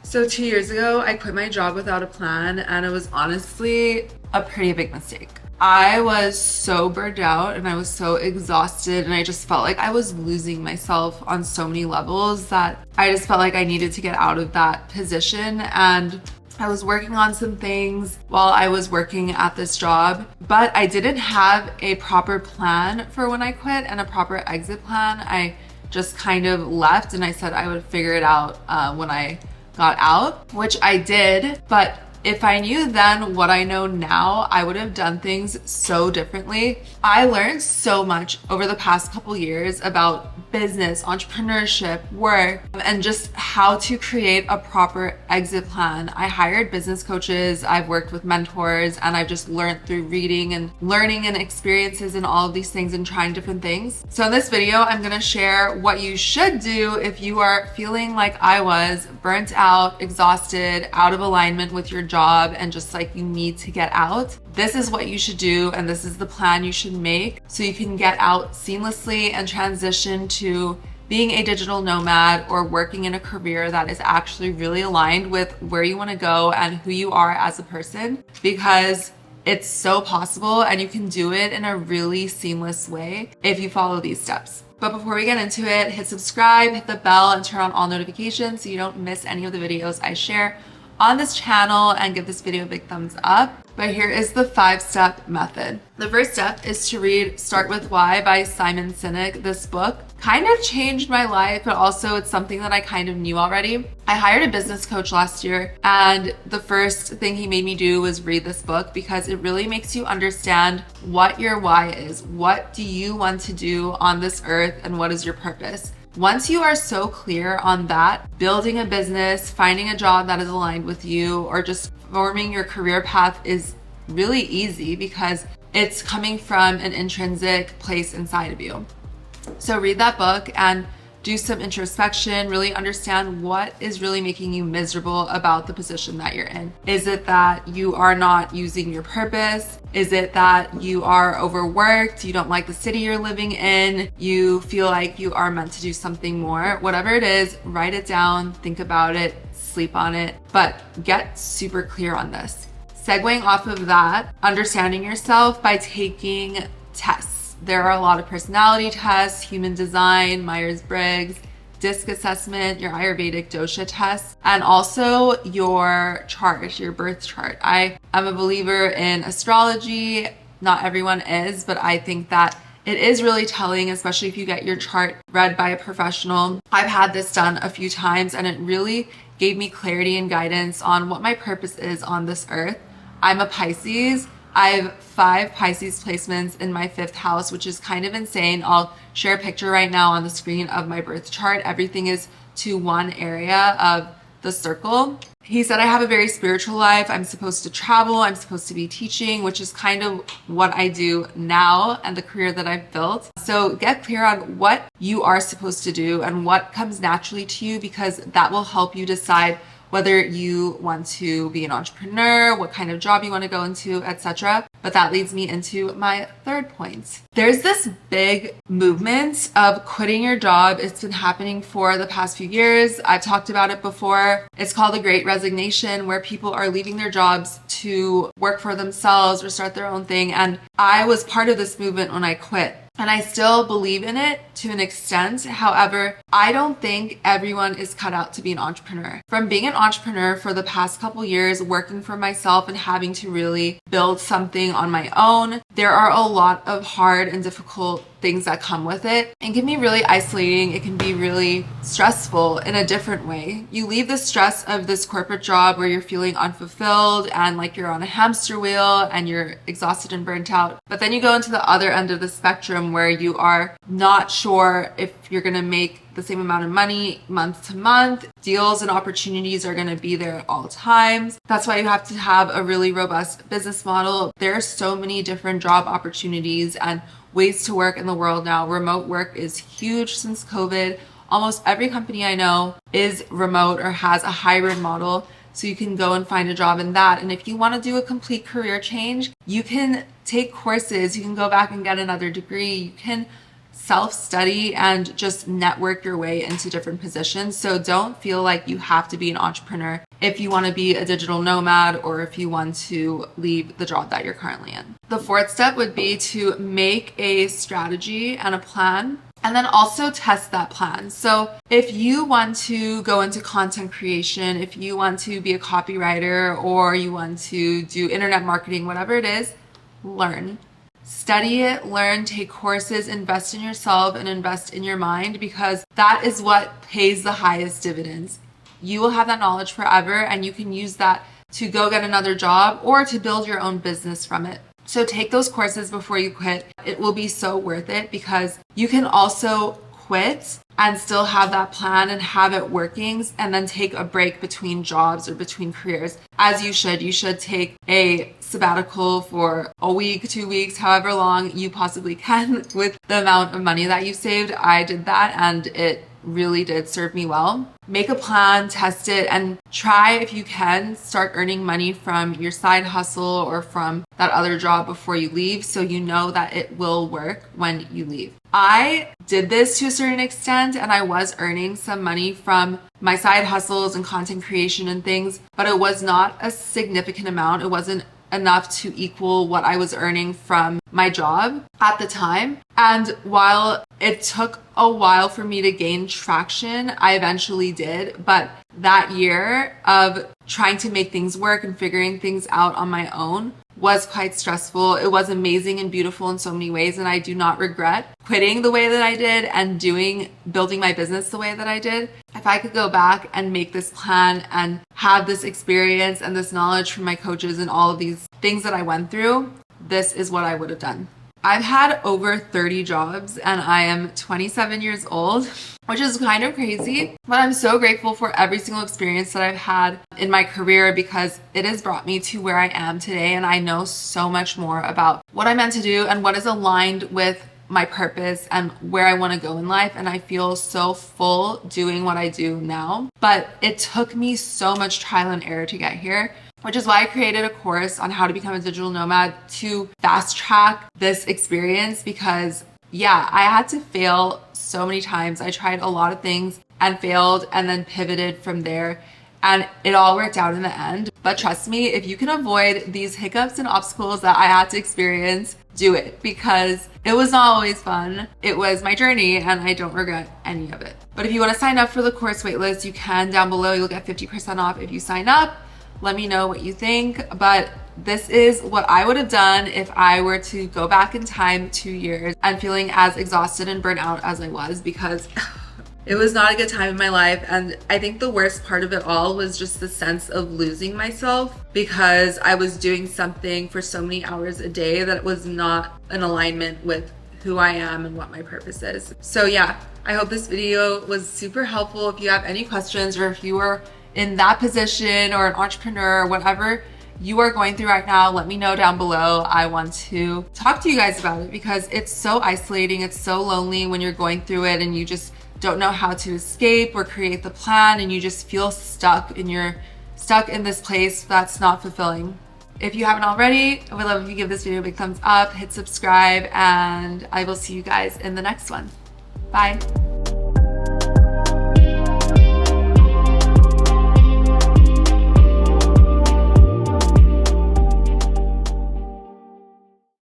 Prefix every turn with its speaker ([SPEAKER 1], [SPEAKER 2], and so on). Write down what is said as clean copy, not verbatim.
[SPEAKER 1] So 2 years ago, I quit my job without a plan, and it was honestly a pretty big mistake. I was so burned out and I was so exhausted, and I just felt like I was losing myself on so many levels that I just felt like I needed to get out of that position. And I was working on some things while I was working at this job, but I didn't have a proper plan for when I quit and a proper exit plan. I just kind of left and I said I would figure it out when I got out, which I did. But if I knew then what I know now, I would have done things so differently. I learned so much over the past couple years about business, entrepreneurship, work, and just how to create a proper exit plan. I hired business coaches, I've worked with mentors, and I've just learned through reading and learning and experiences and all of these things and trying different things. So in this video, I'm gonna share what you should do if you are feeling like I was, burnt out, exhausted, out of alignment with your job, and just like you need to get out. This is what you should do, and this is the plan you should make so you can get out seamlessly and transition to being a digital nomad or working in a career that is actually really aligned with where you want to go and who you are as a person, because it's so possible and you can do it in a really seamless way if you follow these steps. But before we get into it, hit subscribe, hit the bell, and turn on all notifications so you don't miss any of the videos I share on this channel, and give this video a big thumbs up. But here is the 5-step method. The first step is to read Start With Why by Simon Sinek. This book kind of changed my life, but also it's something that I kind of knew already. I hired a business coach last year, and the first thing he made me do was read this book because it really makes you understand what your why is. What do you want to do on this earth, and what is your purpose? Once you are so clear on that, building a business, finding a job that is aligned with you, or just forming your career path is really easy because it's coming from an intrinsic place inside of you. So read that book and do some introspection, really understand what is really making you miserable about the position that you're in. Is it that you are not using your purpose? Is it that you are overworked? You don't like the city you're living in? You feel like you are meant to do something more? Whatever it is, write it down, think about it, sleep on it, but get super clear on this. Segueing off of that, understanding yourself by taking tests. There are a lot of personality tests, human design, Myers-Briggs, DISC assessment, your Ayurvedic dosha test, and also your chart, your birth chart. I am a believer in astrology. Not everyone is, but I think that it is really telling, especially if you get your chart read by a professional. I've had this done a few times, and it really gave me clarity and guidance on what my purpose is on this earth. I'm a Pisces. I have 5 Pisces placements in my 5th house, which is kind of insane. I'll share a picture right now on the screen of my birth chart. Everything is to one area of the circle. He said I have a very spiritual life. I'm supposed to travel. I'm supposed to be teaching, which is kind of what I do now and the career that I've built. So get clear on what you are supposed to do and what comes naturally to you, because that will help you decide whether you want to be an entrepreneur, what kind of job you want to go into, etc. But that leads me into my third point. There's this big movement of quitting your job. It's been happening for the past few years. I've talked about it before. It's called the Great Resignation, where people are leaving their jobs to work for themselves or start their own thing. And I was part of this movement when I quit. And I still believe in it to an extent. However, I don't think everyone is cut out to be an entrepreneur. From being an entrepreneur for the past couple years, working for myself and having to really build something on my own, there are a lot of hard and difficult things that come with it. It can be really isolating. It can be really stressful in a different way. You leave the stress of this corporate job where you're feeling unfulfilled and like you're on a hamster wheel and you're exhausted and burnt out. But then you go into the other end of the spectrum where you are not sure if you're going to make the same amount of money month to month. Deals and opportunities are going to be there at all times. That's why you have to have a really robust business model. There are so many different job opportunities and ways to work in the world now. Remote work is huge since COVID. Almost every company I know is remote or has a hybrid model. So you can go and find a job in that. And if you want to do a complete career change, you can take courses. You can go back and get another degree. You can self-study and just network your way into different positions. So don't feel like you have to be an entrepreneur if you want to be a digital nomad or if you want to leave the job that you're currently in. The fourth step would be to make a strategy and a plan, and then also test that plan. So if you want to go into content creation, if you want to be a copywriter, or you want to do internet marketing, whatever it is, learn. Study it, learn, take courses, invest in yourself and invest in your mind, because that is what pays the highest dividends. You will have that knowledge forever, and you can use that to go get another job or to build your own business from it. So take those courses before you quit. It will be so worth it, because you can also quit and still have that plan and have it working, and then take a break between jobs or between careers, as you should. You should take a sabbatical for a week, 2 weeks, however long you possibly can with the amount of money that you saved. I did that, and it really did serve me well. Make a plan, test it, and try, if you can, start earning money from your side hustle or from that other job before you leave, so you know that it will work when you leave. I did this to a certain extent, and I was earning some money from my side hustles and content creation and things, but it was not a significant amount. It wasn't enough to equal what I was earning from my job at the time. And while it took a while for me to gain traction, I eventually did. But that year of trying to make things work and figuring things out on my own was quite stressful. It was amazing and beautiful in so many ways, and I do not regret quitting the way that I did and building my business the way that I did. If I could go back and make this plan and have this experience and this knowledge from my coaches and all of these things that I went through, this is what I would have done. I've had over 30 jobs, and I am 27 years old, which is kind of crazy, but I'm so grateful for every single experience that I've had in my career, because it has brought me to where I am today, and I know so much more about what I'm meant to do and what is aligned with my purpose and where I want to go in life. And I feel so full doing what I do now, but it took me so much trial and error to get here, which is why I created a course on how to become a digital nomad to fast track this experience. Because yeah, I had to fail so many times. I tried a lot of things and failed, and then pivoted from there, and it all worked out in the end. But trust me, if you can avoid these hiccups and obstacles that I had to experience, do it, because it was not always fun. It was my journey, and I don't regret any of it. But if you want to sign up for the course waitlist, you can down below. You'll get 50% off if you sign up. Let me know what you think. But this is what I would have done if I were to go back in time 2 years and feeling as exhausted and burnt out as I was, because it was not a good time in my life. And I think the worst part of it all was just the sense of losing myself, because I was doing something for so many hours a day that was not in alignment with who I am and what my purpose is. So yeah, I hope this video was super helpful. If you have any questions, or if you are in that position or an entrepreneur or whatever you are going through right now, let me know down below. I want to talk to you guys about it, because it's so isolating. It's so lonely when you're going through it and you just don't know how to escape or create the plan, and you just feel stuck, and you're stuck in this place that's not fulfilling. If you haven't already, I would love if you give this video a big thumbs up, hit subscribe, and I will see you guys in the next one. Bye.